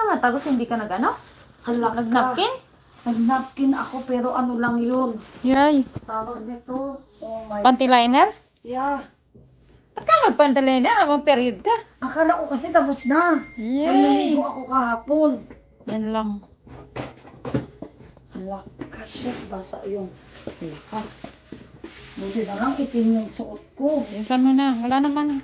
naman tapos hindi ka nag-ano? Halak ka. Nag-napkin? Nag-napkin ako pero ano lang yun. Yay. Tawag nito. Oh my. Panty liner? Yeah. Ba't ka mag-panty liner? Anong period ka? Akala ko kasi tapos na. Yay. Naligo ako kahapon. Yan lang. Halak ka, shit. Basa yung halak. Buti na lang itim yung suot ko. Bilisan mo na. Wala naman.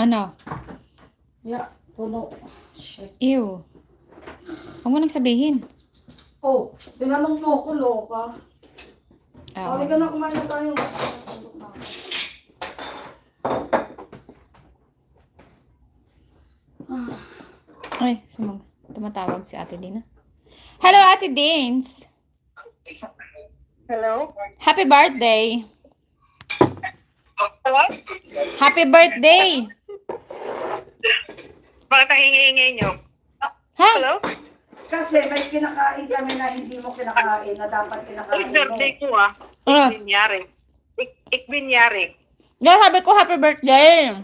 Ano? Yeah, puno. Shit. Ew. Huwag mo nang sabihin. Oh, tinanong mo ako, loka. Ah, Halika na, kumain na tayo. Ay, tumatawag si Ate Dina. Hello, Ate Dins. Hello? Happy birthday. Hello? Happy birthday. Bakit ang hingi-hingi nyo? Ha? Hello? Kasi may kinakain kami na hindi mo kinakain na dapat kinakain mo. Birthday ko ah. Ah. Ik bin yari. Ik bin yari. Yeah, sabi ko happy birthday.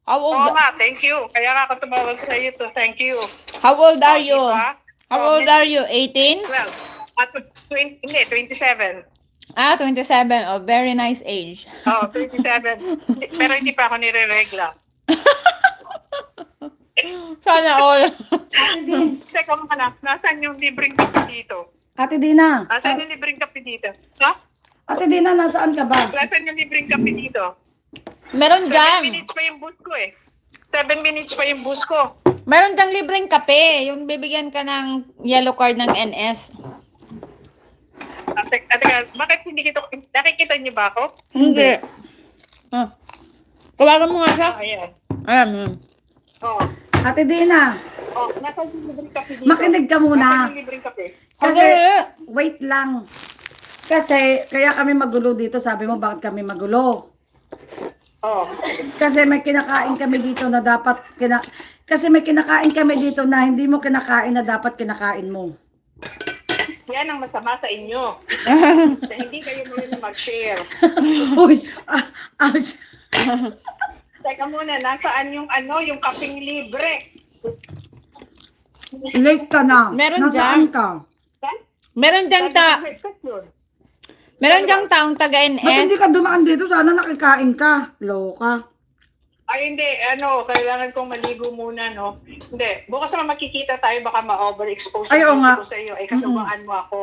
How Oo old, nga, thank you. Kaya nga ako tumawag sa iyo to thank you. how old are Oh, you? diba? How Oh, old are you? 18? Well, at 20, hindi, 27. Ah, 27. Oh, very nice age. Oh, 27. Pero hindi pa ako nire-regla. Sana all. Ate Dins, Teka muna, nasaan yung libreng kape dito? Ate Dina. Nasaan yung libreng kape dito? Ha? Ate Dina, nasaan ka ba? Nasaan yung libreng kape dito? Meron 7 dyan. minutes pa yung bus ko eh. 7 minutes pa yung bus ko. Meron dyan libreng kape. Yung bibigyan ka ng yellow card ng NS. Ate, bakit hindi kita, nakikita niyo ba ako? Hindi. Ah. Tawagan mo nga siya. Ayan. Ayan. Oo. Ate Dina, Oh, nasaan yung libreng kape dito? makinig ka muna. Nasaan yung libreng kape? Kasi, Okay. wait lang. Kasi, kaya kami magulo dito. Sabi mo, bakit kami magulo? Oh. Kasi may kinakain kami dito na dapat kasi may kinakain kami dito na hindi mo kinakain na dapat kinakain mo. Yan ang masama sa inyo. Na hindi kayo muna mag-share. Uy, ouch. Teka muna, nasaan yung yung kapeng libre? Late ka na. Meron Nasaan dyan. ka? Meron dyan Meron dyan taong Ba't hindi taga-NS. ka dumaan dito? Sana nakikain ka. Loka. Ay, hindi. Kailangan kong maligo muna, no? Hindi. Bukas naman makikita tayo, baka ma-overexpose Ay, oo nga. ko sa iyo. Ay, kasabaan mo ako.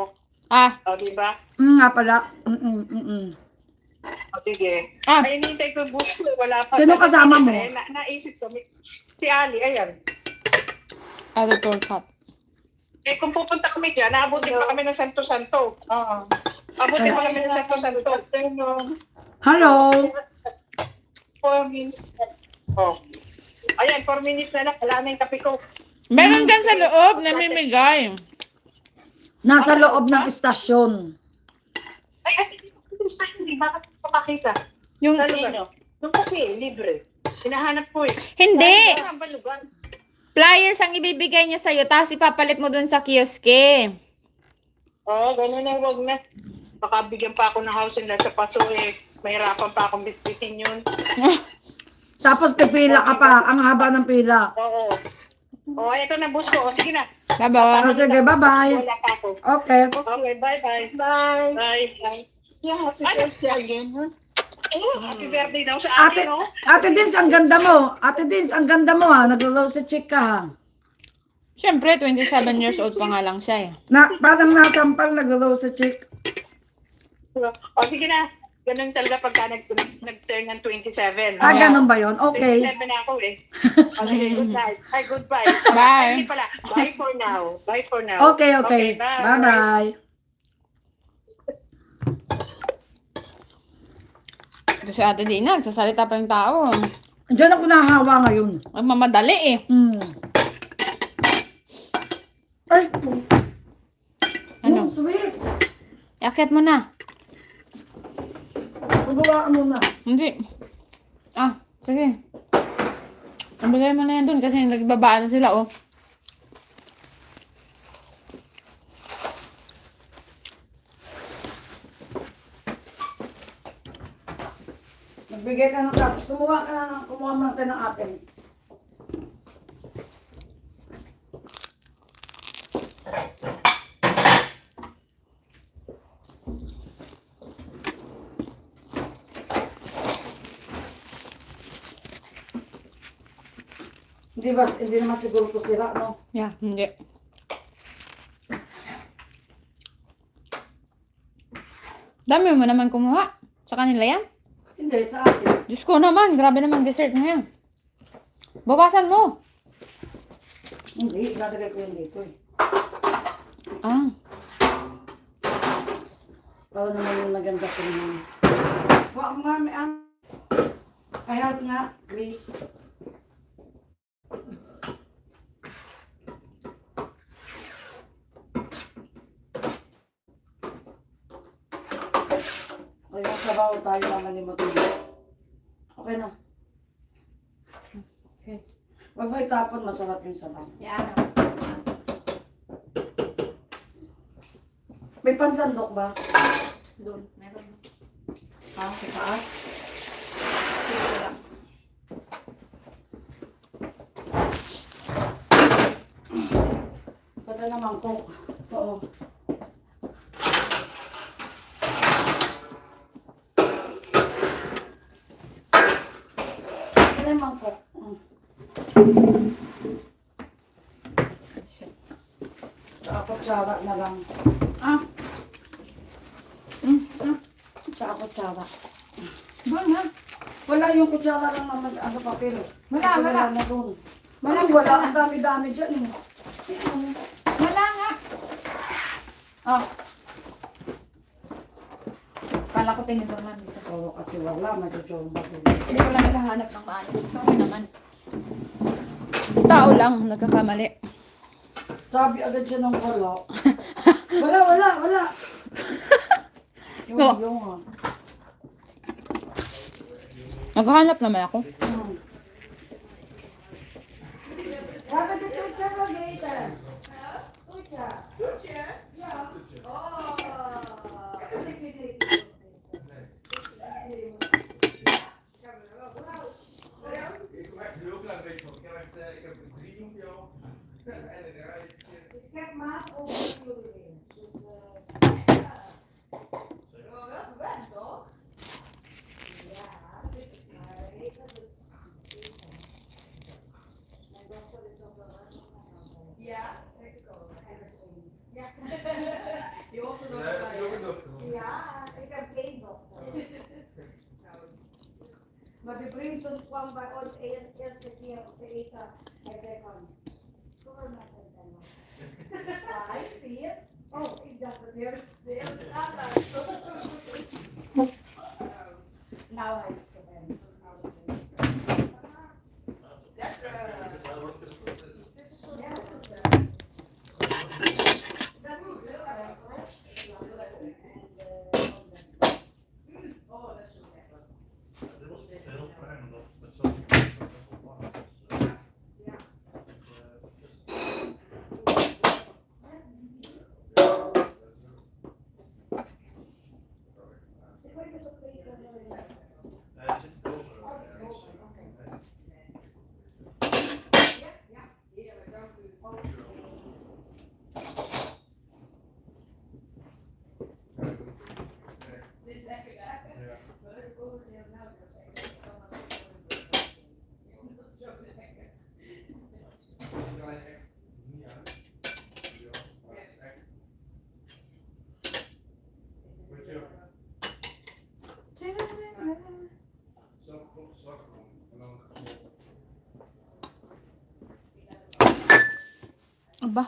Ah. O, diba? Nga pala. O, sige. Ah. Ay, hinihintay ko yung bus ko. Wala pa. Sino kasama mo? Naisip ko. Si Ali, ayan. Editor cut. Eh, kung pupunta kami dyan, naabutin pa kami ng Santo Santo. Oo. Abutin pa kami ng Santo Santo. Hello. 4 minutes. Oh. Ayan, 4 minutes na lang. Wala na yung kape ko. Meron dyan sa loob, namimigay. Nasa loob ng istasyon. Ay, hindi. Bakit ko pakita? Yung, Sa lugar. Yung kape, libre. Hinahanap ko eh. hindi. Saan ba lugar? Flyers ang ibibigay niya sa'yo, tapos ipapalit mo dun sa kioske. Oo, gano'n na. Huwag na. Baka bigyan pa ako ng house and lot sa paso eh. Mahirapan pa akong bitbitin yun. Tapos pipila ka pa. Ang haba ng pila. Oo. Oh, ito na bus ko. O, sige na. Bye-bye. Okay, bye-bye. Wala pa ako. Okay. Okay, bye-bye. Bye. Bye. Yeah, happy birthday again, huh? Oh, happy birthday daw sa Ate, akin, no? Ate Dins, ang ganda mo. Ate Dins, ang ganda mo ha. Naglo-rose chick ka ha. Siyempre, 27 years old pa nga lang siya eh. Parang nasampal naglo-rose chick. O, sige na. Ganun talaga pagka nag-turn ng 27. Ah, ganun ba yun? Okay. 27 na ako eh. O, sige, good night. Ay, goodbye. Bye. Hindi pala. Bye for now. Bye for now. Okay, okay. bye. Bye-bye. Ito si Ate Dina, nagsasalita pa yung tao. Diyan ako nahawa ngayon. Magmamadali eh. Ay, Ano? sweet. Yakit mo na. Magawa ka muna. Hindi. Ah, sige. Nabigay mo na yan dun kasi nagbabaan na sila oh. Nagbigay ka ng cups. Kumuha man ka ng atin. Hindi naman siguro ito sira, no? Yeah, hindi. Dami mo naman kumuha. Sa kanila yan. Hindi, sa atin. Diyos ko naman, grabe naman dessert na yan. Bawasan mo. Hindi, ilalagay ko yun dito eh. Ah. Para naman yung maganda ko naman. Wag nga, may ang... I help nga, please. Ay, masabaw tayo naman ni Matulog. Okay na. Okay. Wag mo itapon, masarap yung sabaw. Yan. May pansandok ba? Doon. Meron. Ha? Sa taas? Dito lang. Kada naman cook. Oo. Kada naman cook. Tsaka kutsara na lang. Ah. Tsaka kutsara. Doon ha. Wala yung kutsara lang naman. Ano papel? Wala, Kasi wala. na doon. Wala, Wala, wala. wala. Ang dami-dami dyan eh. Wala nga. Oh. Kala ko tinidor na dito. Oo, kasi wala. Madyo-jomba doon. Hindi ko lang naghahanap ng maayos. Okay naman. Tao lang, nagkakamali. Sabi agad siya ng wala. Wala, wala, wala. Oo. Yung ah. Naghahanap naman ako. Sabi dito yung interrogator. Kucha. Maar de vrienden kwam bij ons eerste keer op de eten. Hij zei van, kom er met z'n allen. 5, 4. Oh, ik dacht dat de hele straat was. Nou, hij is er bij. Aba.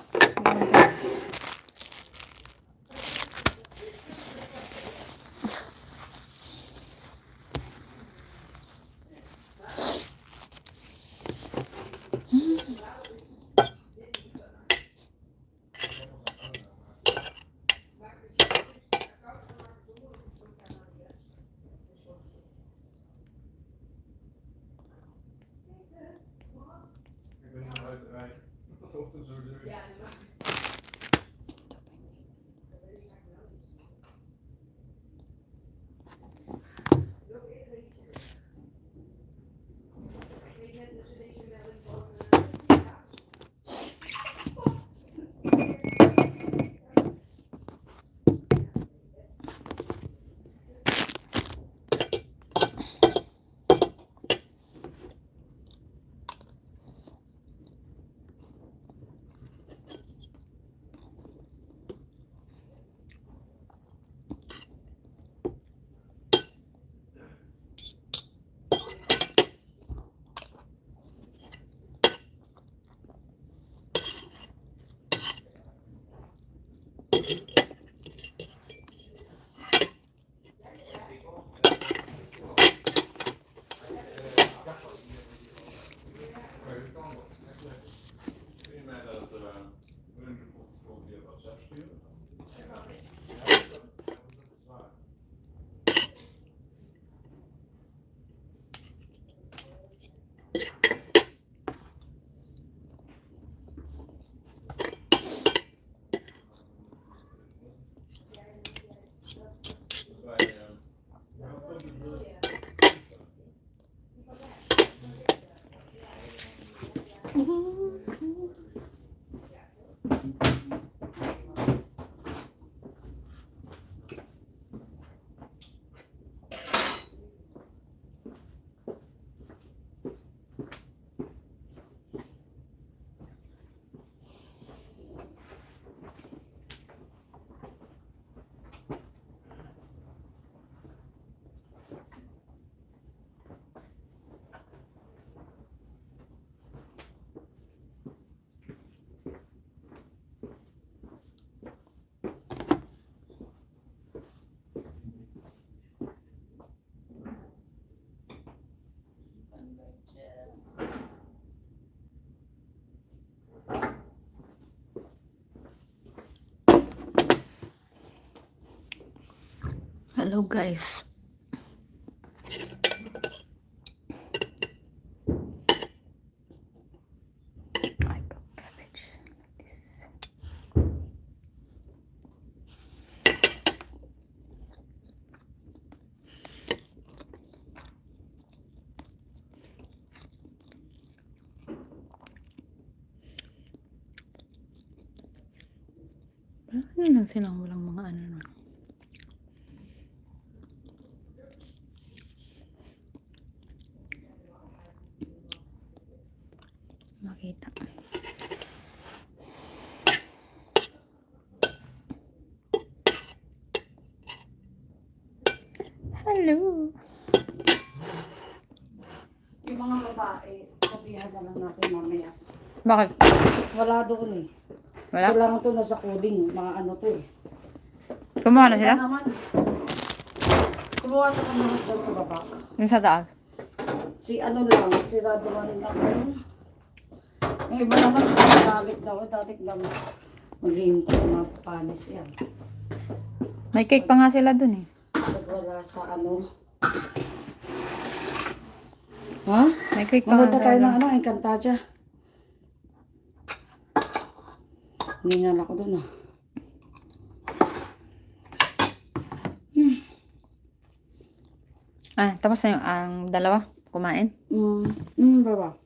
Hello guys. I got cabbage like this. Ano lang silang walang mga ano na. Makita. Hello. Yung mga babae, sabihan na lang natin mamaya. Bakit? Wala doon eh. Wala? Kailangan to nasa cooling, mga ano to eh. Kumuha na sila? Wala naman. Kumuha na kami doon sa baba. Yung sa taas. Si ano lang, si Raduan lang. Yung iba naman, dalit daw. Maghihintay ng mga panis yan. May cake pa nga sila dun eh. Pag wala sa ano. Ha? May cake pa nga Manood na tayo sila. ng ano, Encantadia. Ningal ako dun ah. Ah, tapos na yung ang dalawa kumain. Baba.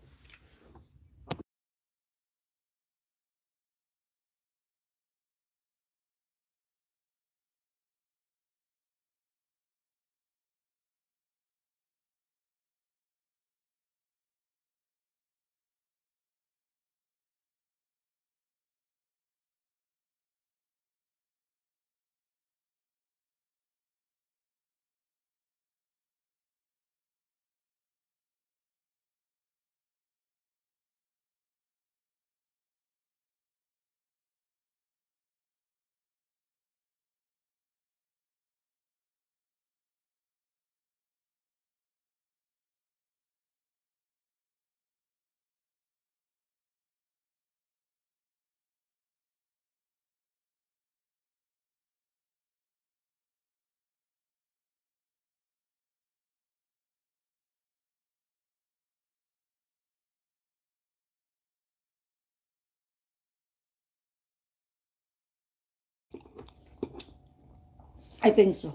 I think so.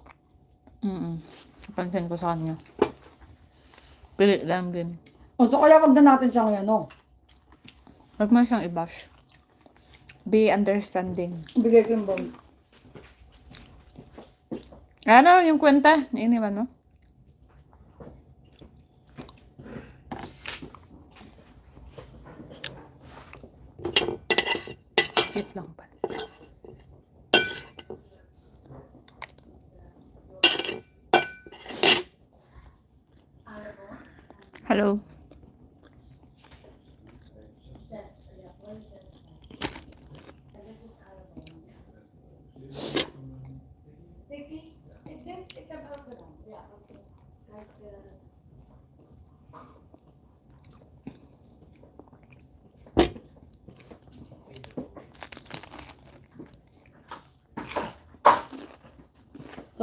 Napansin ko sa kanya. Pili lang din. O, so kaya wag na natin siyang ano. Huwag mo siyang i-bash. Be understanding. Bigay ko yung bomb. Ano yung kwenta? Iniwan mo? Wait lang pala. Hello.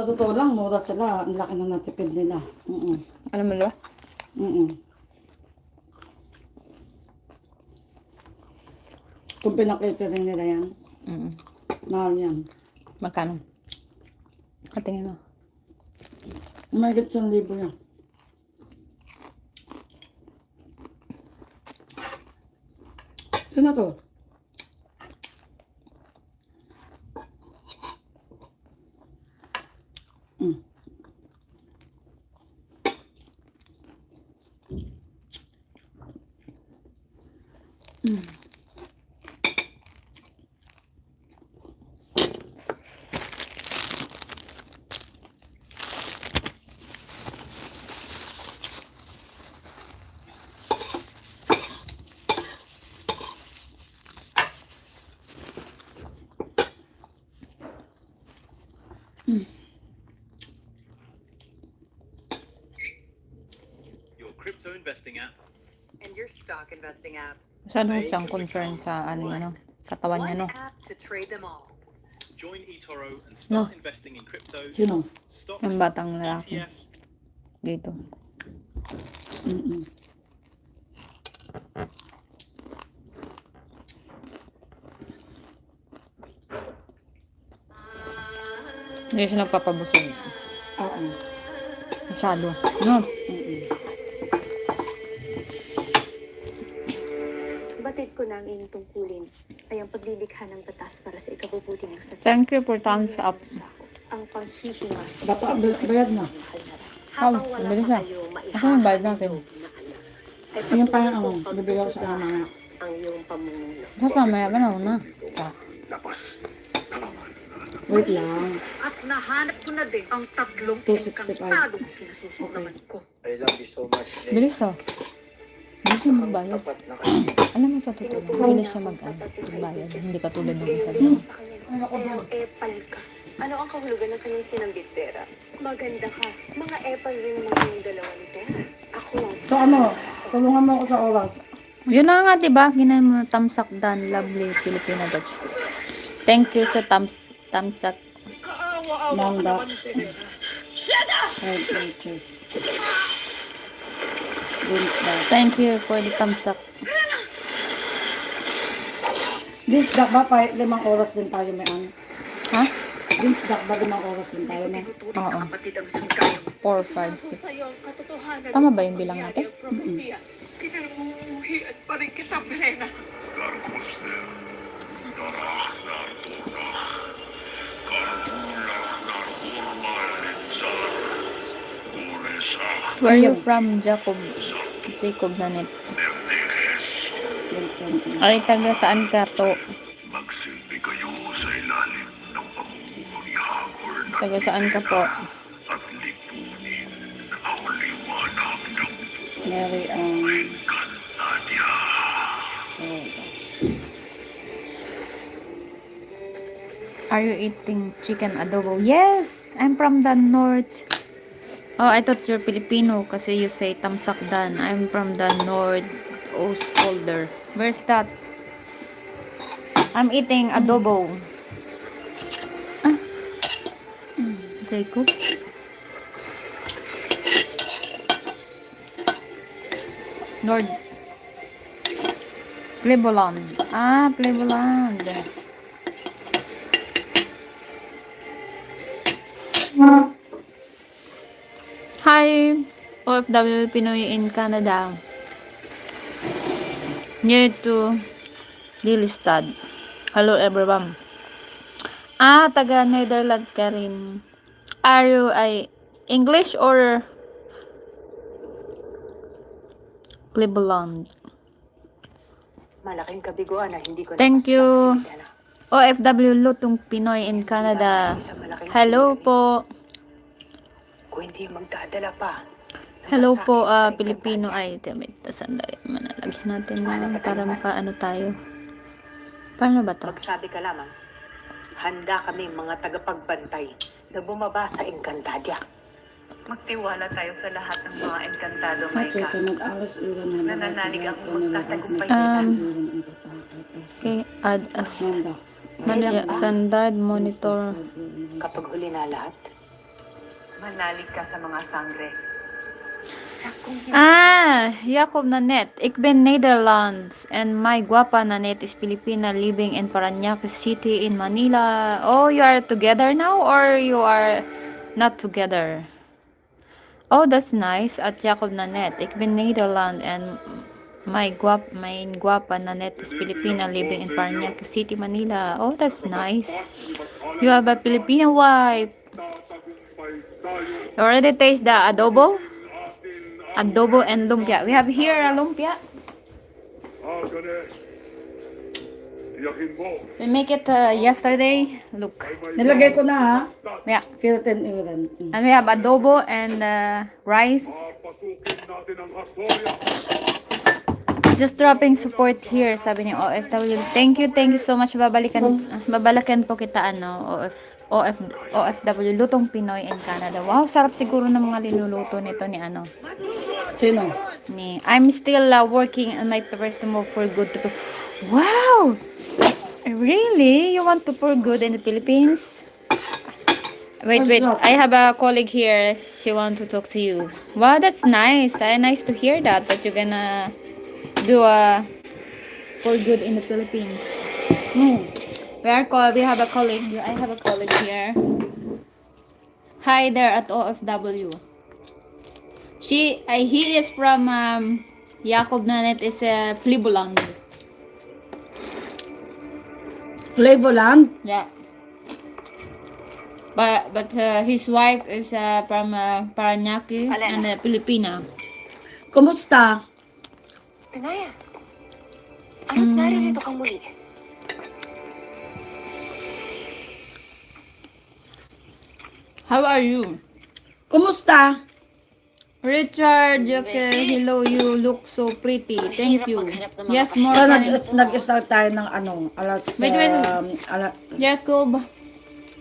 Sa totoo lang, mura sila. Ang laki na natipid nila. Alam mo ba? Kung pinakitering nila yan, Mm. mahal yan. Magkano? Katingin mo. Umagit 1,000 yan. Sino to? Your crypto investing app. And your stock investing app. Masyado siyang concern sa katawan niya, no? One app to trade them all. Join eToro and No. start investing in cryptos, Sino? stocks, Yung batang lalaki. ETFs. Dito. Hindi siya nagpapabusog. Oo. Masyado. No? Batid ko na ang iyong tungkulin ay ang paglilikha ng batas para sa ikabubuti ng sa Thank you for thumbs up. ang panghihimas. Bata, bayad na. Habang Oh, wala bilis pa na. kayo Ako yung bayad natin. Yung pa yung bibigyan ko sa mga. ang iyong pamumuno. Tapos mamaya ba na? Wait lang. At nahanap ko na din ang tatlong 265. engkantadong kinasusunaman ko. I love you so much, Nate. Bilis oh. Bilis yung magbayad. Tapat na kaibigan. Alam mo sa totoo, bilis siya magbayad. Hindi katulad ng isa Ibigay mo lang. sa kanya. Epal ka. Ano ang kahulugan ng kanyang sinambit, Tera? Maganda ka. Mga epal rin naman kayong dalawa ni Tera. Ako lang. So ano, tulungan mo ako sa oras. Yun na nga, diba? Ginahin mo tamsak dan. Lovely Filipino Dutch. Thank you sa thumbs up. Manda. Side purchase. Thank you for the thumbs up. This duck ba pa 5 oras din tayo may ano? Ha? This duck ba 5 oras din tayo na? Oo. Kapatid ang sangkayang 4, 5, 6. Sa'yo ang katotohanan. Tama ba yung bilang natin? kinarumuhi at paring kita, Belena. Where you from, Jacob? Jacob Nanet. Ay, taga saan ka to? Magsilbi kayo sa ilalim ng pamumuno ni Hagor na Taga saan ka po? at lipunin ang liwanag ng Mary, Cantadia. Are you eating chicken adobo? Yes! I'm from the north. Oh, I thought you're Filipino kasi you say Tamsakdan. I'm from the north Ostpolder. Where's that? I'm eating adobo. Ah. Jacob? North. Cleveland. Ah, Cleveland. Hi, OFW Pinoy in Canada. Near to Lelystad. Hello everyone. Ah, taga Netherlands ka rin. Are you English or Cleveland? Malaking kabiguan na hindi ko Thank you. napaslang si OFW Lutong Pinoy in Canada. Hello po. Kung hindi magdadala pa. Hello po, Pilipino. Ay, wait, sandali. Manalagyan natin na para makaano tayo. Paano ba to? Magsabi ka lamang, handa kami mga tagapagbantay na bumaba sa Encantadia. Magtiwala tayo sa lahat ng mga Encantado, Okay, mag-alas ulo na Nananalig ang magtatagumpay Okay, add as Manda. standard monitor. Kapag huli na lahat, Manalig ka sa mga sangre. Jacob Nanet. Ik ben Nederlands. And my guapa Nanet is Filipina living in Parañaque City in Manila. Oh, you are together now or you are not together? Oh, that's nice. At Jacob Nanet. Ik ben Nederland and my guapa Nanet is Filipina living in Parañaque City, Manila. Oh, that's nice. You have a Filipino wife. You already taste the adobo? Adobo and lumpia. We have here a lumpia. Tiyakin mo. We make it yesterday. Look. Nilagay ko na ha. Yeah. Filtered uran. And we have adobo and rice. Pasukin natin ang Astoria. Just dropping support here, sabi ni OFW. Thank you so much. Babalikan po kita, OFW, Lutong Pinoy in Canada. Wow, sarap siguro ng mga linuluto nito ni Sino? I'm still working on my papers to move for good to. Wow! Really? You want to for good in the Philippines? Wait. I have a colleague here. She wants to talk to you. Wow, that's nice. Nice to hear that you're gonna do for good in the Philippines. We have a colleague. I have a colleague here. Hi there at OFW. He is from Jacob Nanet is Flevoland. Flevoland? Yeah. But his wife is from Parañaque and Filipina. Kumusta? Tinaya, ano't naririto kang muli? How are you? Kumusta? Richard, hello, you look so pretty. Thank you. Yes, more So, fun. nag-start tayo ng alas... Wait. Jacob.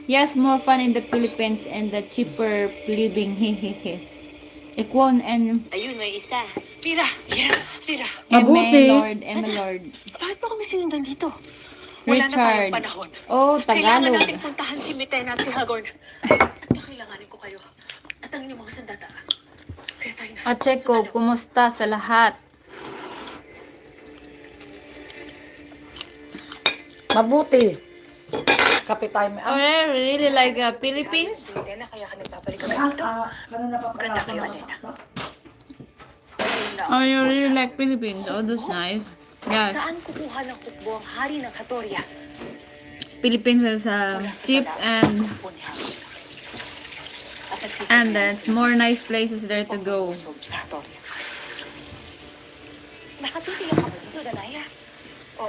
Yes, more fun in the Philippines and the cheaper living. Hehehe. Ekwon and Ayun, may isa. Pira! Mabuti. Lord. Bakit pa kami sinundan dito? Wala na Richard. tayong panahon. Oh, Kailangan Tagalog. natin puntahan si Mitena at si Hagorn. At kakailanganin ko kayo. At ang inyong mga sandata. Kaya tayo na. At Jacob, kumusta sa lahat? Mabuti. Kape tayo. Oh, I really like Philippines. Si Mitena, kaya ka nagbabalik kami dito. Kanina pa pala Ganda ako kayo, nakapaksa. Oh, you really like Philippines. Oh, that's nice. Yes, Saan kukuha ng hukbo ang hari ng Hatoria? Philippines is cheap and there's more nice places there to go. Sa Hatoria. Nakatitiyak ka ba dito, Danaya? O,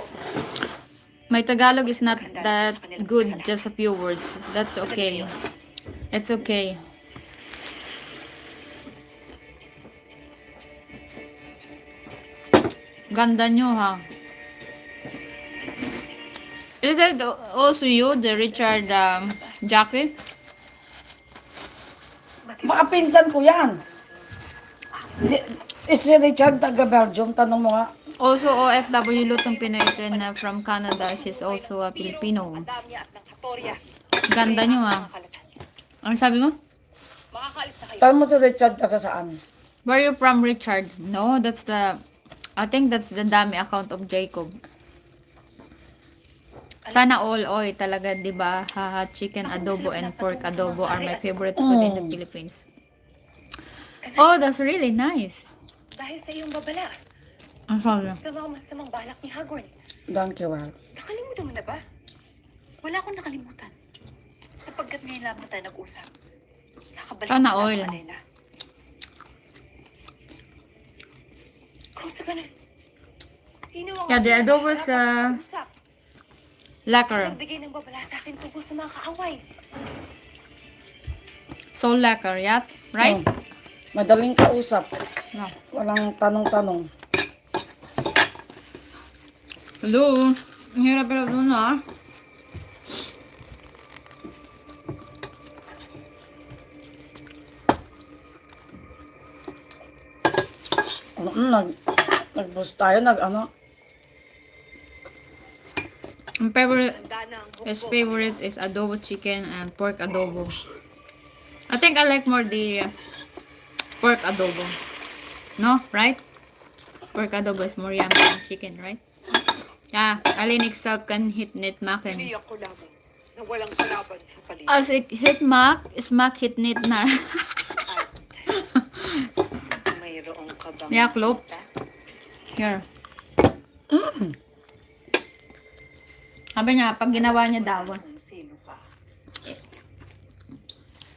My Tagalog is not that good, just a few words. That's okay. It's okay. Ganda nyo, ha? Is it also you, the Richard Jackie? Mga pinsan ko yan. Si Richard, taga Belgium. Tanong mo nga. Also OFW Lutong Pinoy is from Canada. She's also a Filipino. Damya at ng Hatoria. Ganda nyo, ha? Ano sabi mo? Makakaalis na kayo. Tanong mo si Richard, taga saan? Where you from, Richard? No, I think that's the dami account of Jacob. Sana all oy talaga, 'di ba? Haha, chicken adobo and pork adobo are my favorite food in the Philippines. Oh, that's really nice. Dahil sa iyong babala, Ang sarap. sa mga masamang balak ni Hagorn. Thank you, well. Nakalimutan mo na ba? Wala akong nakalimutan. Sapagkat ngayon lamang tayo nag-usap. Nakabalik Sana na lang all. ang Alena. Kung sa ganun, sino ang Yeah, the adobo is usap? lacquer. Nagbigay ng babala sa akin tungkol sa mga kaaway. So lacquer, yeah? Right? Madaling kausap. No. Walang tanong-tanong. Hello. Ang hirap-hirap doon, ha? Nag-boost tayo, Ang favorite Handa na ang His hukbo. favorite is adobo chicken and pork adobo. I think I like more the pork adobo. No, right? Pork adobo is more yummy than chicken, right? Yeah, Alin itself can hit nit mac and Iniyak ko lamang na walang kalaban sa paligid. as it hit mac, is mac hit nit na. Mayroong ka bang Yeah, Klop. nakita? Here. Sabi niya, pag ginawa niya daw. Kung sino ka.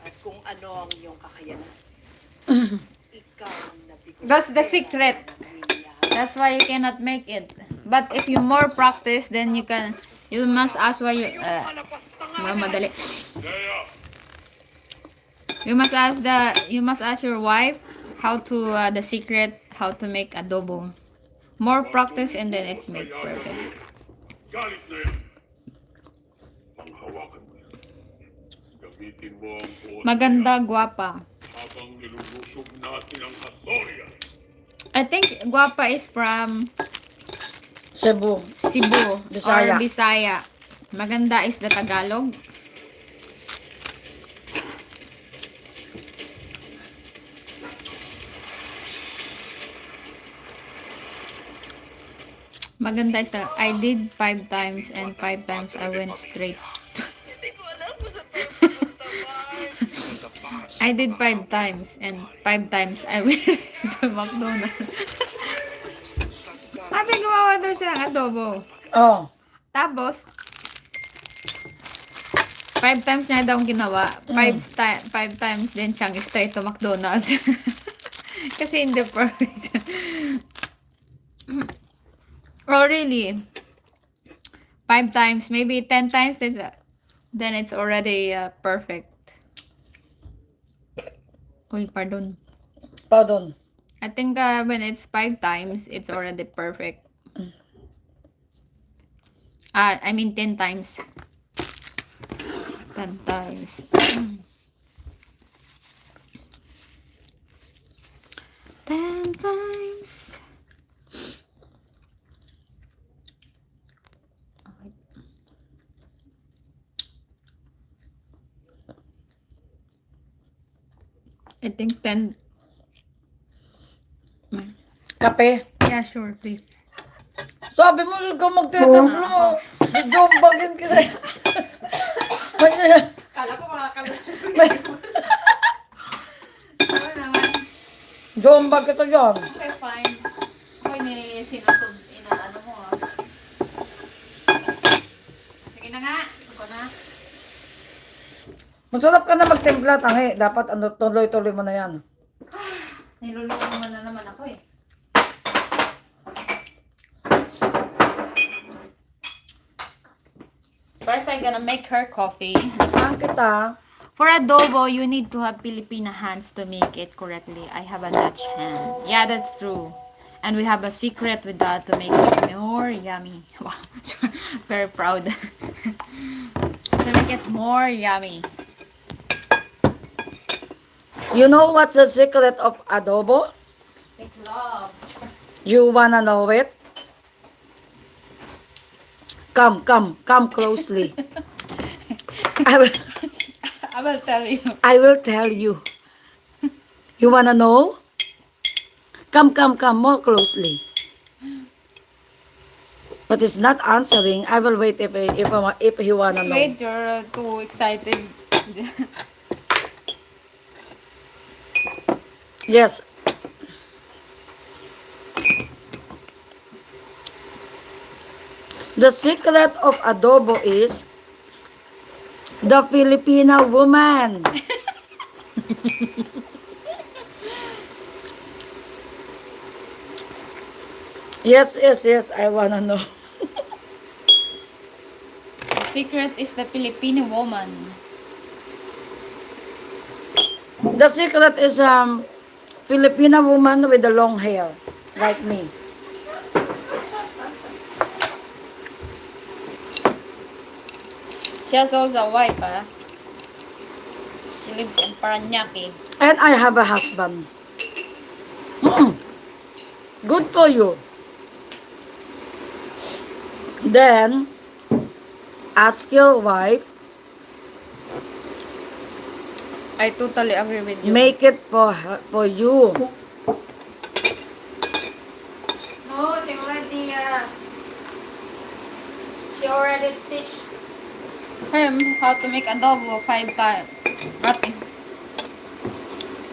At kung ano ang iyong kakayanan. Ikaw ang nabigo. That's the secret. That's why you cannot make it. But if you more practice, then you can. You must ask why you. Madali. You must ask You must ask your wife how to the secret how to make adobo. More practice and then it's made perfect. Galit na yan. Panghawakan mo yan. Gamitin mo ang oras Maganda, guwapa. habang nilulusog natin ang Astoria. I think guwapa is from Cebu. Cebu Bisaya. or Bisaya. Maganda is the Tagalog. Maganda is the I did 5 times and 5 times I went straight. Hindi ko alam kung saan tayo pupunta, Mark. I did 5 times and 5 times I went to McDonald's. Ate, gumawa daw siya ng adobo. Oh. Tapos, 5 times niya daw ginawa. 5 times din siyang straight to McDonald's. Kasi hindi perfect. Oh, really? 5 times, maybe 10 times, then it's already perfect. Uy, pardon. Pardon. I think when it's 5 times, it's already perfect. I mean 10 times. 10 times. 10 times. I think 10. Kape. Yeah, sure, please. Sabi mo, huwag kang magtitemplo mo. Jombagin kita. Kala ko makakalas. Ano naman? Jombag kita dyan. Okay, fine. Ako sinusod, ano mo ah. Sige na nga. Ako na. Masarap ka na magtempla, tangi. Dapat tuloy-tuloy mo na yan. Nilulungan mo na naman ako eh. First, I'm gonna make her coffee. Ang kita. For adobo, you need to have Filipina hands to make it correctly. I have a Dutch hand. Yeah, that's true. And we have a secret with that to make it more yummy. Wow, very proud. To make it more yummy. You know what's the secret of adobo? It's love. You wanna know it? Come closely. I will tell you. will tell you. You wanna know? Come more closely. But it's not answering. I will wait if he wanna know. Wait, you're too excited. Yes. The secret of adobo is the Filipina woman. Yes, I wanna know. The secret is the Filipino woman. The secret is Filipina woman with the long hair, like me. She has also a wife, ah. She lives in Paranaque. And I have a husband. Good for you. Then, ask your wife I totally agree with you. Make it for you. No, she already teach him how to make adobo 5 times. Rapid.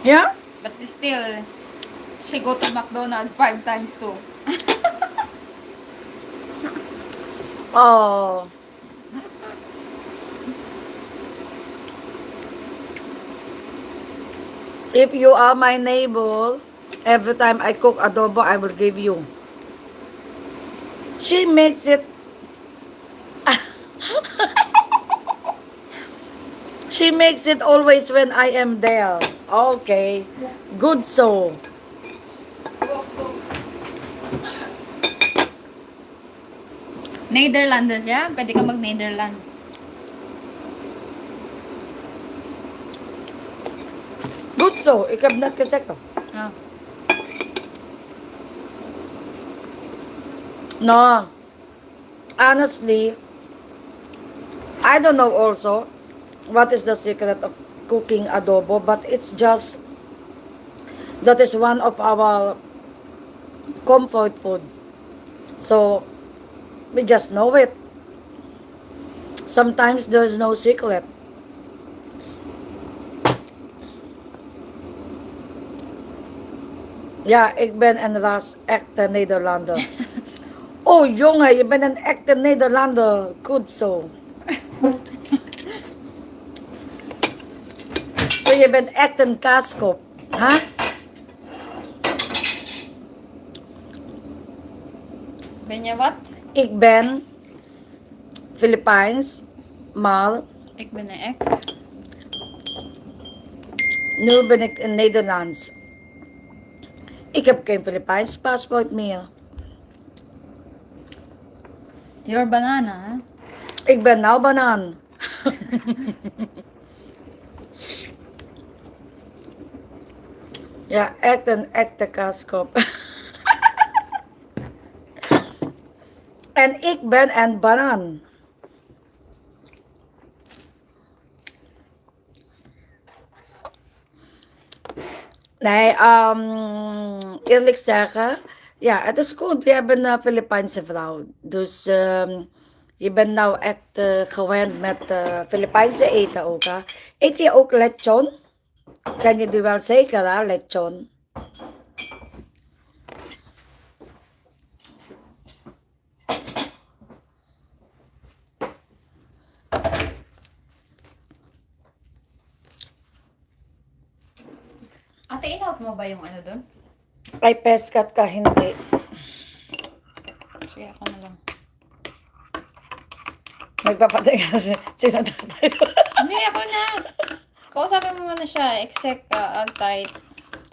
Yeah? But still, she go to McDonald's 5 times too. Oh. If you are my neighbor, every time I cook adobo, I will give you. She makes it. She makes it always when I am there. Okay. Good so. Netherlands ya? Pwede ka mag-Netherlands. Good so. Ik heb net gezegd. Oh. Ah. No. Honestly, I don't know also what is the secret of cooking adobo, but it's just that is one of our comfort food. So we just know it. Sometimes there's no secret. Ja, ik ben een ras echte Nederlander. Oh jongen, je bent een echte Nederlander. Goed zo. So je bent echt een kaaskop. Huh? Ben je wat? Ik ben Filipijns, maar Ik ben een act. nu ben ik in Nederlands. Ik heb geen Filipijns paspoort meer. You're banana, hè? Ik ben nou banaan. Ja, echt een echte kaaskop. En ik ben een banaan. Nee, eerlijk zeggen, ja, het is goed. Je bent een Filipijnse vrouw. Dus je bent nou echt gewend met Filipijnse eten ook. Hè? Eet je ook lechon? Ken je die wel zeker, hè, lechon? Ate, in-out mo ba yung ano doon? Ay, peskat ka, hindi. Sige, ako na lang. Nagpapatingin sino tatay. Hindi, ako na! Kausapin mo muna siya. Altay.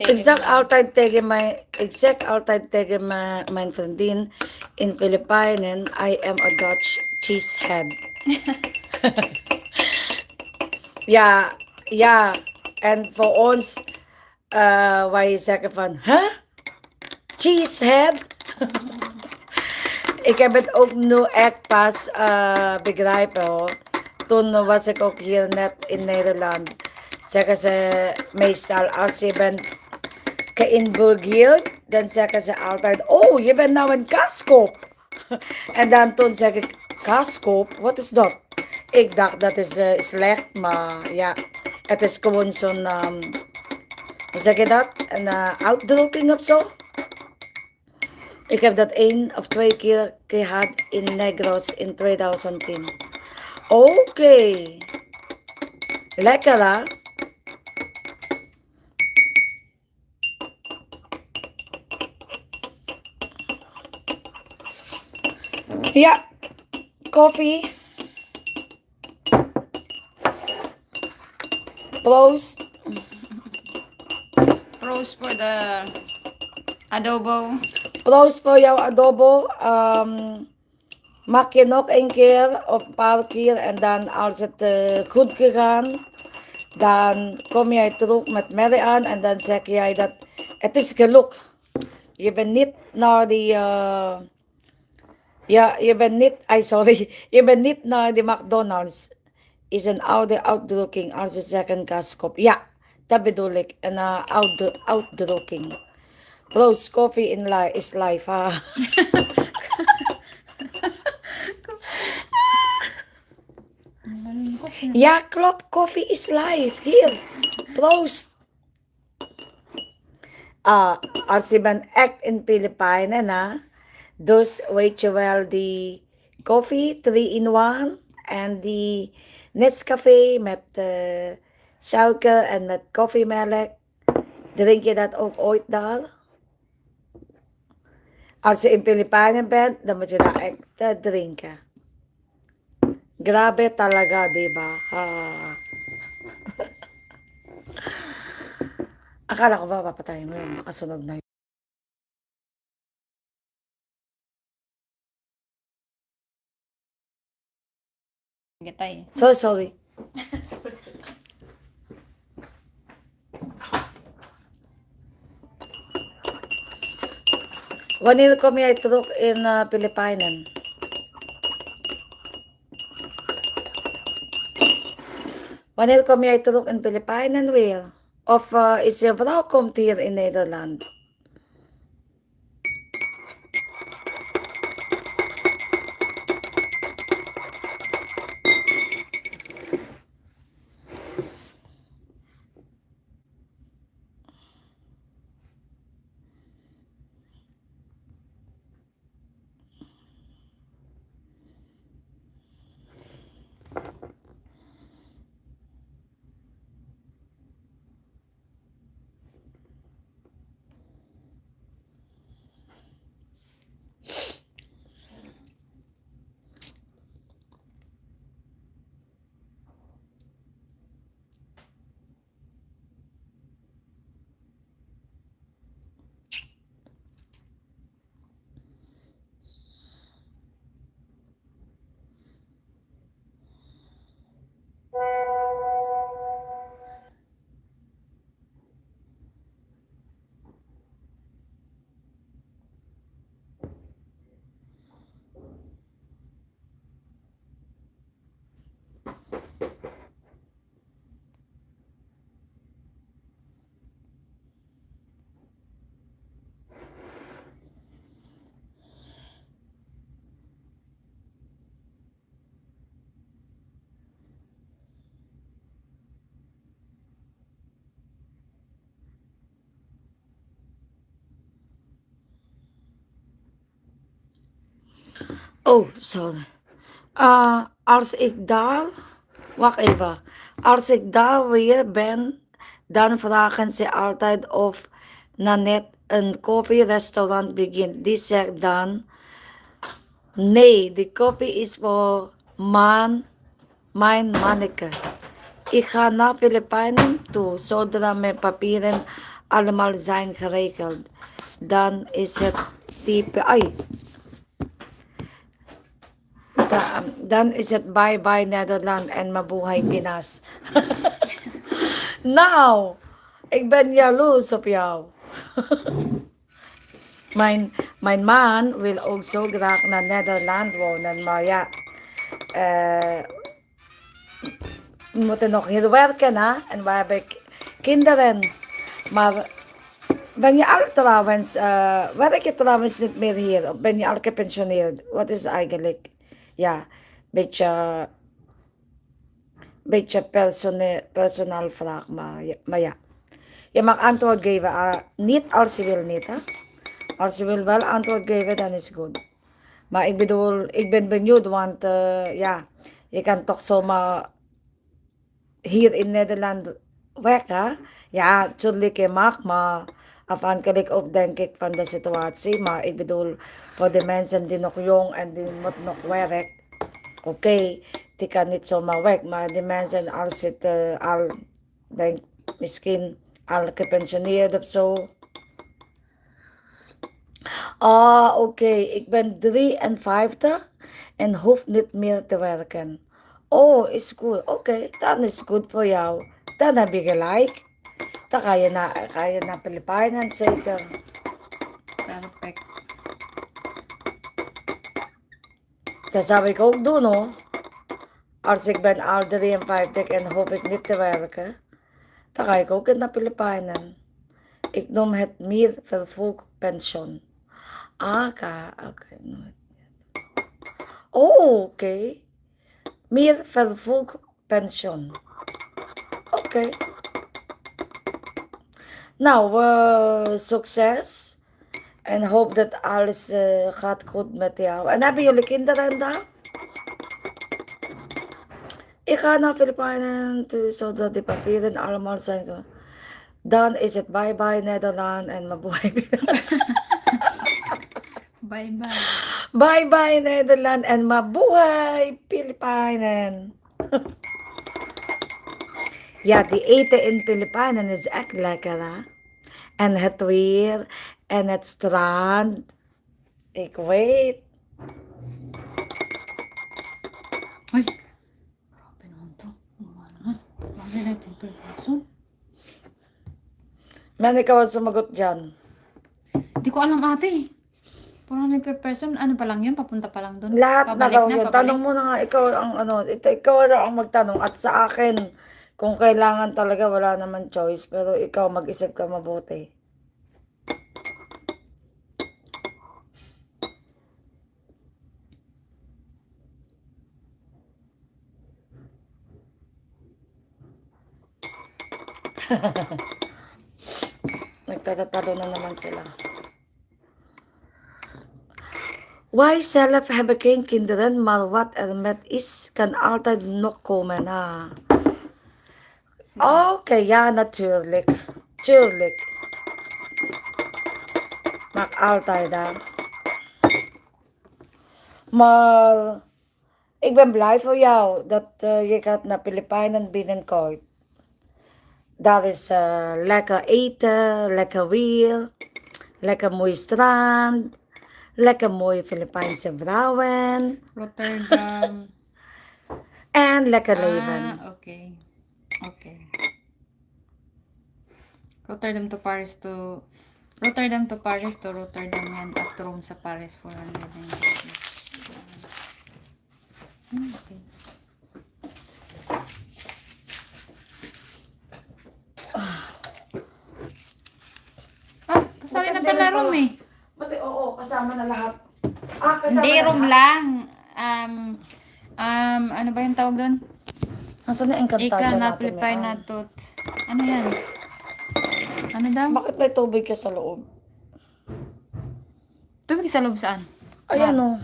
Exact altijd tegen mijn vriendin in Filipijnen. I am a Dutch cheesehead. Ja, ja. En voor ons, wij zeggen van, huh? Cheesehead? Ik heb het ook nu echt pas begrijpen hoor. Toen was ik ook hier net in Nederland. Zeggen ze meestal als je bent geïnburgeerd, dan zeggen ze altijd, oh, je bent nou een kaaskop. En dan toen zeg ik, kaaskop, wat is dat? Ik dacht dat is slecht, maar ja, het is gewoon zo'n, hoe zeg je dat? Een uitdrukking of zo. Ik heb dat 1 of 2 keer gehad in Negros in 2010. Oké. Lekker hè? Ja, koffie. Proost. Pros for the adobo. Proost voor jouw adobo. Maak je nog een keer of een paar keer en dan als het goed gegaan, dan kom jij terug met Mary aan en dan zeg jij dat het is gelukt. Je bent niet naar die, ja, je bent niet naar die McDonald's. is an outdrucking als de second gas kop. Ja, dat bedoel ik. Een outdrucking. Proost, coffee is life, ha. Ja, klopt. Koffie is life. Hier. Proost. Als je bent echt in Filipijnen, na, dus weet je wel, die koffie 3-in-1 en die Nescafé met suiker en met koffiemelk. Drink je dat ook ooit daar? Als je in Filipijnen bent, dan moet je dat echt drinken. Grabe talaga, diba? Ha. Akala ko ba papatayin mo yun? Nakasunog na yun. Gitay. So sorry. Wanneer kom jij terug in Filipijnen? Wanneer kom jij terug in Filipijnen weer? Of is je vrouw komt hier in Nederland? Oh, sorry. Als ik daar, wacht even. Als ik daar weer ben, dan vragen ze altijd of Nanette een koffierestaurant begint. Die zegt dan, nee, die koffie is voor mijn manneke. Ik ga naar Filipijnen toe, zodra mijn papieren allemaal zijn geregeld. Dan is het type, dan is het bye-bye Nederland en mabuhay Pinas. Nou, ik ben jaloers op jou. Mijn man wil ook zo graag naar Nederland wonen, maar ja, we moeten nog hier werken, hè? En we hebben kinderen. Maar ben je al trouwens, werk je trouwens niet meer hier? Of ben je al gepensioneerd? Wat is eigenlijk? Ja, beetje personal vraag, maar ja. Je mag antwoord geven, niet als je wil niet, hè. Als je wil wel antwoord geven, dan is het goed. Maar ik bedoel, ik ben benieuwd, want ja, je kan toch zomaar hier in Nederland werken. Ja, natuurlijk je mag, maar afhankelijk ook denk ik van de situatie. Maar ik bedoel, voor de mensen die nog jong en die moet nog werken, oké, die kan niet zomaar weg. Maar die mensen als het al, denk misschien al gepensioneerd of zo. Oké, ik ben 53 en hoef niet meer te werken. Oh, is goed. Oké, dan is het goed voor jou. Dan heb je gelijk. Dan ga je naar Filipijnen zeker. Perfect. Dat zou ik ook doen, hoor. Als ik ben al 53 en hoef ik niet te werken, dan ga ik ook in de Filipijnen. Ik noem het meer vervoegpensioen. Oké. Oh, oké. Meer vervoegpensioen. Oké. Nou, succes. En hoop dat alles gaat goed met jou. En hebben jullie kinderen daar? Ik ga naar Filipijnen toe, zodat die papieren allemaal zijn. Dan is het bye-bye Nederland en mabuhay. Bye-bye. Bye-bye Nederland en mabuhay Filipijnen. Ja, die eten in Filipijnen is echt lekker, hè? En het weer en het strand. Ik weet. Ay, grabe naman to. Ano naman? Bakit natin per person? Man, ikaw ang sumagot dyan. Hindi ko alam ate. 400 per person. Ano pa lang yun? Papunta pa lang doon? Lahat na daw yun. Pabalik? Tanong mo na nga, ikaw ang ikaw na ang magtanong. At sa akin, kung kailangan talaga, wala naman choice. Pero ikaw, mag-isip ka mabuti. Nagtatatalo na naman sila. Why zelf heb ik geen kinderen, maar wat er met is, kan altijd nog komen. Oké, ja, natuurlijk. Tuurlijk. Mag altijd daar. Maar ik ben blij voor jou dat je gaat naar Filipijnen binnenkort. Daar is lekker eten, lekker weer, lekker mooi strand, lekker mooie Filipijnse vrouwen Rotterdam. en lekker leven. Okay. Okay. Rotterdam to Paris to Rotterdam yan at Rome sa Paris for 100. Okay. Kasali na pala room eh. Pati, oo, kasama na lahat. Kasama Hindi, na room lahat. lang. Ano ba yung tawag doon? Nasaan na Encantadia Ika na natin? Pilipay na tot. Ano yan? Ano daw? Bakit may tubig ka sa loob? Tubig sa loob saan? Ayan o.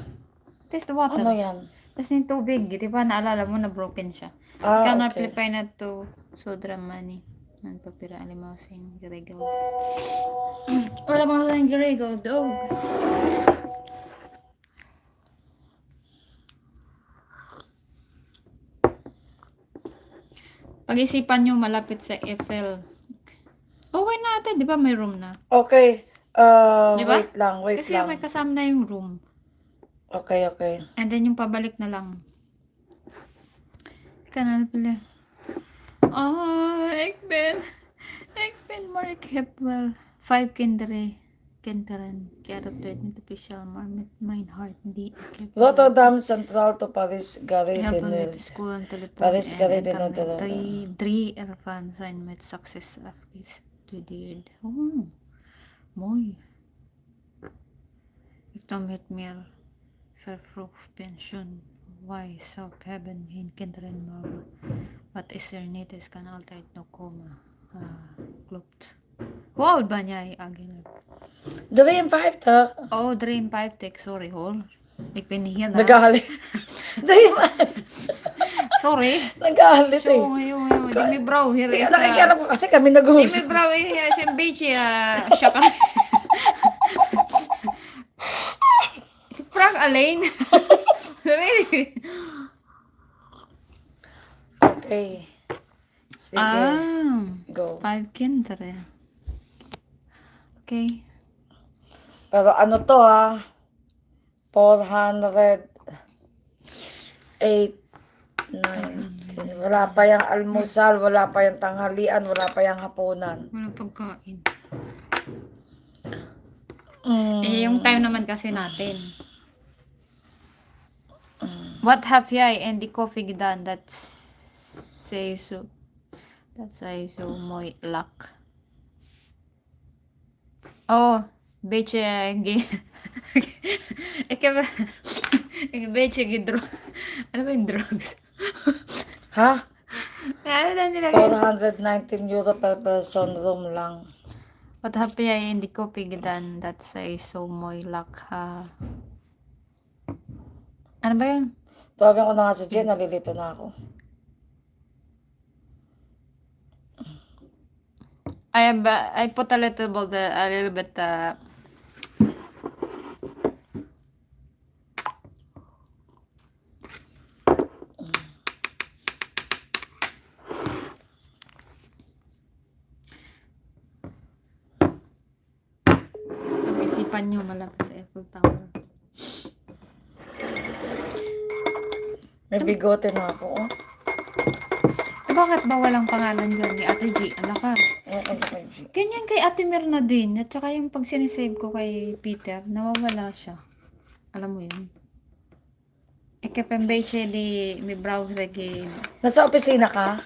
Taste the water. Ano yan? Tapos yung tubig, di ba? Naalala mo na broken siya. Ah, Ika na okay. Pilipay na to. Sodra money. Nan papira alimasing giregal. Wala bang sa giregal, dog. Pag-isipan nyo malapit sa Eiffel. Okay na ate, di ba may room na? Okay. Di ba? Wait Kasi lang. may kasama na yung room. Okay. And then yung pabalik na lang. Kanal pala. Oh, ik ben maar ik heb wel 5 kinderen. Geadopteerd niet officieel, maar met mijn hart die ik heb. Rotterdam Centraal to Paris Gare Helpen de met school en telefoon Paris en Gare de internet. Drie ervan zijn met succes afgestudeerd. Oh, mooi. Ik dan met meer vervroegd pensioen. Why zou hebben geen kinderen, maar wat is er niet is, kan altijd nog komen. Klopt. Hoe oud ben jij eigenlijk? 53. Oh, 53, sorry hoor. Ik ben hier na. Nagalit. 53. Sorry. Nagalit eh. Jongen. Die mevrouw hier is... Nakikialam ko kasi kami Die nag-uusap. mevrouw hier is een beetje shock. Ik vraag alleen. Dat weet ik. Okay. Sige. Go. 5 kinderen. Okay. Pero ano to ha? 400 8 9 Wala pa yung almusal, wala pa yung tanghalian, wala pa yung hapunan. Walang pagkain. Mm. Eh, yung time naman kasi natin. What have I and the coffee done that say so? That say so moy luck. Oh, beche gi. Ikaw ba? Beche gi ano ba yung drugs? Ha? Ano na nilagay? 419 euro per person room lang. What have I and the coffee done that say so moy luck ha? Ano ba yun? Tawagan ko na nga si Jen, nalilito na ako. I put a little bit pag-isipan nyo malapit sa Eiffel Tower. May bigote na ako, oh. Bakit ba walang pangalan dyan ni Ate G? Ala ka. Ganyan kay Ate Mirna din. At saka yung pag sinisave ko kay Peter, nawawala siya. Alam mo yun? Ikepembeche di mi browser again. Nasa opisina ka?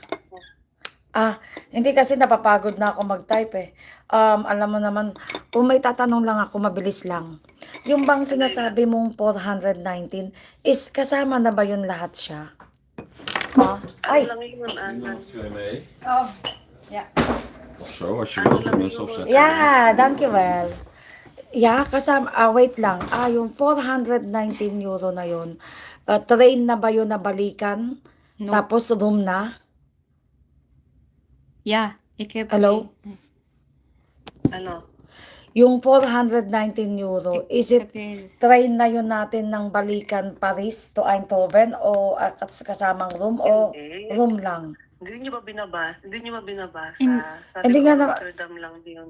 Hindi kasi napapagod na ako mag-type eh. Alam mo naman, kung may tatanong lang ako, mabilis lang. Yung bang sinasabi mong 419, is kasama na ba yun lahat siya? Ay! Oh, yeah. Zo, als je wilt, tenminste opzetten. Yeah, dankjewel. Yeah, kasama, wait lang. Yung 419 euro na yun, train na ba yun na balikan? No. Tapos room na? Yeah. Hello? Ano? Yung 419 euro, is it train na yun natin ng balikan Paris to Eindhoven o kasamang room o Hindi. room lang? Hindi niyo ba binabasa? Sabi Hindi ko, nga na- Rotterdam lang yun.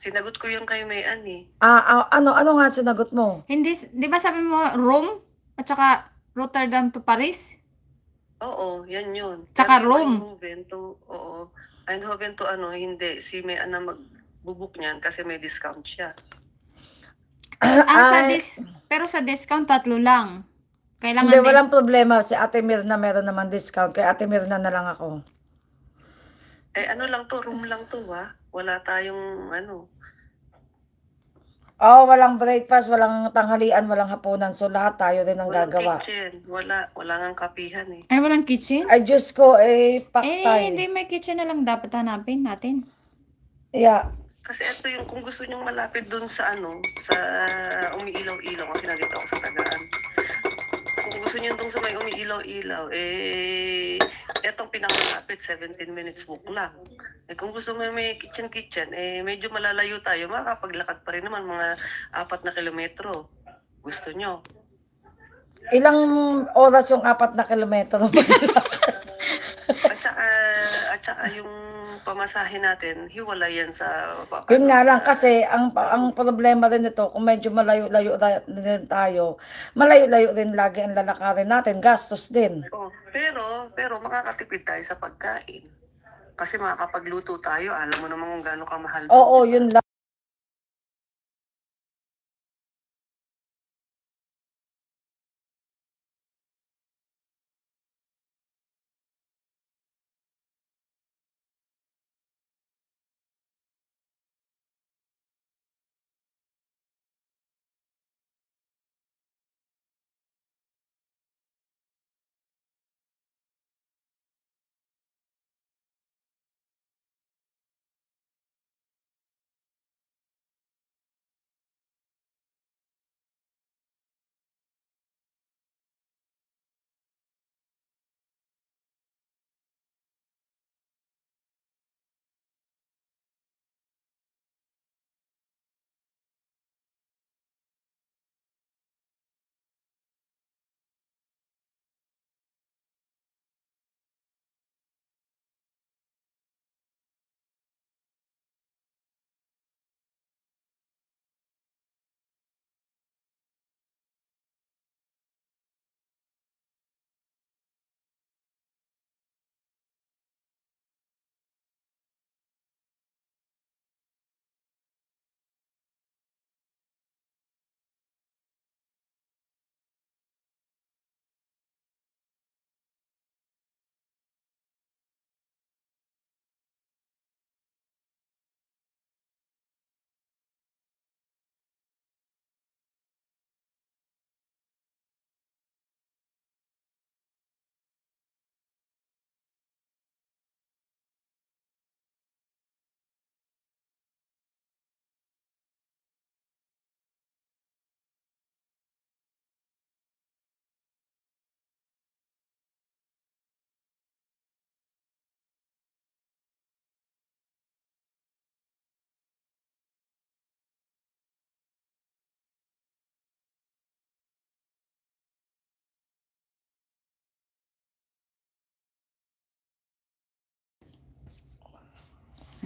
Sinagot ko yung kay Mayan eh. Ano nga sinagot mo? Hindi, di ba sabi mo Rome? At saka Rotterdam to Paris? Oo, yan yun. Tsaka Pero Rome. Eindhoven to hindi. Si Mayan na magbubuk niyan kasi may discount siya. Pero sa discount, 3 lang. Kailangan Hindi, din. walang problema. Si Ate Mirna meron naman discount. Kay Ate Mirna na lang ako. Room lang to Wala tayong Walang breakfast, walang tanghalian, walang hapunan. So, lahat tayo rin ang walang gagawa. kitchen. Wala ngang kapihan eh. Ay, walang kitchen? Ay, Diyos ko, paktay. Hindi, may kitchen na lang dapat hanapin natin. Yeah. Kasi ito yung kung gusto nyong malapit dun sa sa umiilaw-ilaw kasi nandito ako sa Tagaan. Kung gusto niyo dun sa may umiilaw-ilaw, etong pinakamalapit, 17 minutes walk lang. Kung gusto mo may kitchen, medyo malalayo tayo, makapaglakad pa rin naman mga 4 na kilometro. Gusto nyo? Ilang oras yung 4 na kilometro? At saka yung pamasahe natin, hiwalay yan sa Yun nga lang kasi ang problema rin nito kung medyo malayo-layo din tayo, malayo-layo rin lagi ang lalakarin natin, gastos din. Pero makakatipid tayo sa pagkain. Kasi makakapagluto tayo, alam mo naman kung gaano kamahal. Oo, yun lang.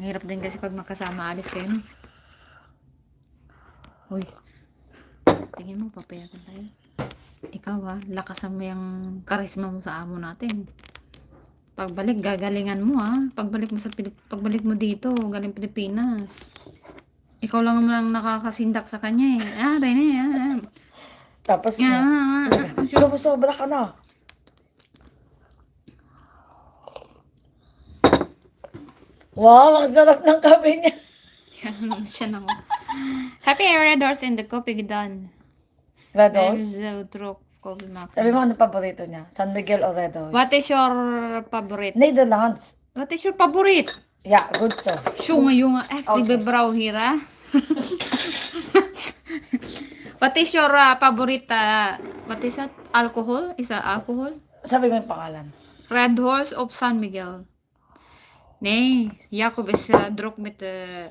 Ang hirap din kasi pag magkasama alis kayo, no? Uy. Tingin mo, papayagan tayo. Ikaw lakasan mo yung karisma mo sa amo natin. Pagbalik, gagalingan mo Pagbalik mo pagbalik mo dito, galing Pilipinas. Ikaw lang naman nakakasindak sa kanya tayo na yan. Tapos sobra ka na. Wow, ang sarap ng kape niya. Yan naman siya na. Happy Red Horse in the coffee done. Red Horse? There's drop coffee maker. Sabi mo ano paborito niya? San Miguel o Red Horse? What is your favorite? Netherlands. What is your favorite? Yeah, good so. Yung si Bebrau Hira. What is your favorite? What is that? Alcohol? Is that alcohol? Sabi mo yung pangalan. Red Horse of San Miguel. Nee, Jacob is druk met de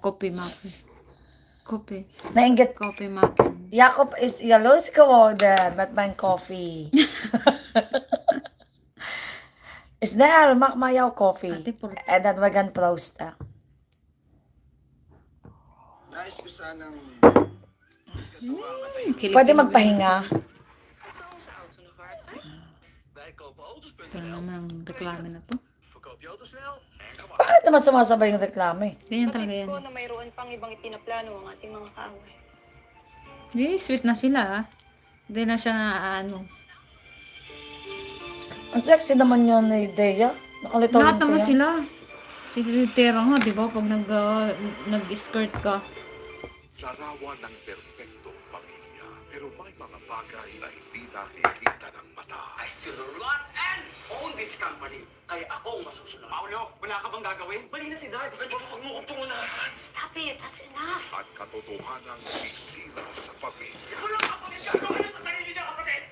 koppie maken. Nainggit. Koppie maken. Jacob is jaloers geworden met mijn koffie. Snel, maak maar jouw koffie. Ate, por- En dan we gaan proosten. Nais ko sanang Pwede magpahinga. wij kopen auto's. Ito na naman reklame na to. Verkoop je auto's snel? Bakit naman sumasabay yung reklame? Ganyan talaga yan. ko na mayroon pang ibang ipinaplano ang ating mga kaaway. Sweet na sila Hindi na siya na Ang sexy naman yun ni Dea. Nakalitaw Lahat yung naman Dea. sila. Si Tera nga, di ba? Pag nag-skirt ka. Larawan ng perpektong pamilya. Pero may mga bagay na hindi nakikita ng mata. I still run and own this company. Kaya ako ang masusunod. Paulo, wala ka bang gagawin? Mali na si Dad. Huwag mo kong tungunahan. Stop it, that's enough. At katotohanan sisira sa pamilya. Ikaw lang kapatid ka. Gawin na sa sarili niya, kapatid.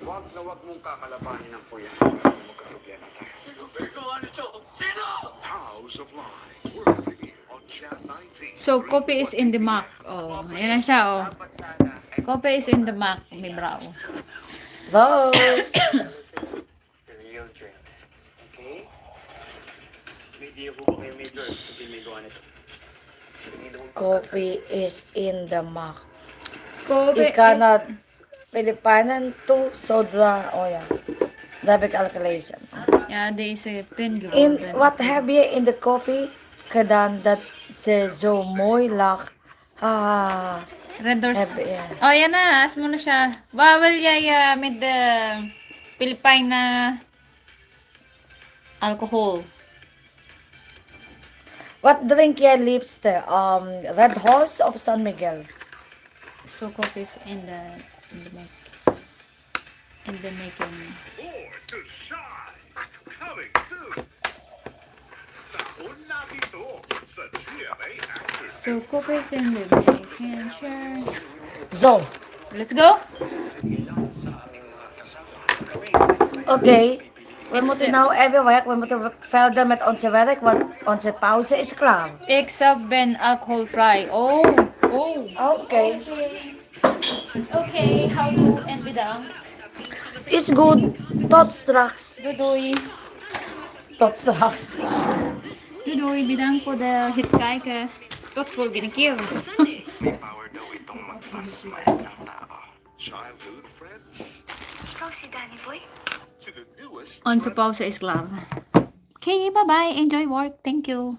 Huwag na huwag mong kakalabanin ang kuya. Magka-problema tayo. Ikaw nito. Sino? House of Lies. World premiere on Jan 19. So, copy is in the Mac. Oh, ayan na siya, Copy is in the Mac, may bravo. Rose! The real journalist. Okay? May idea ko ba kayo, Major? Sabi may gawa nito. Coffee is in the Mac. Copy Ikanat Pilipinan to soda. Oh yeah. Dapat calculation. Ja, deze pin In geworden. wat heb je in de koffie gedaan dat ze zo mooi lag? Red Doors. Heb je. Oh, yan na. As mo na siya. Bawal jij met de Pilipina alcohol. Wat drink jij liefste? Red Horse of San Miguel? So, coffee is in the make. In the making. Born to Shine. Coming soon. Taon na dito sa GMA Actors. So, coffee is in the making. Sure. Zo. Let's go. Oké. We moeten nou even weg. We moeten verder met onze werk, want onze pauze is klaar. Ik zelf ben alcoholvrij. Oh. Oké. Oké, houdoe en bedankt. Is goed. Tot straks. Doei doei. Tot straks. Doei doei, bedankt voor het kijken. Tot volgende keer. Power daw itong mag-asmite ng tao. Childhood friends Ikaw si Danny Boy? to the newest Onze pauze is klaar. Oké, bye bye. Enjoy work. Thank you.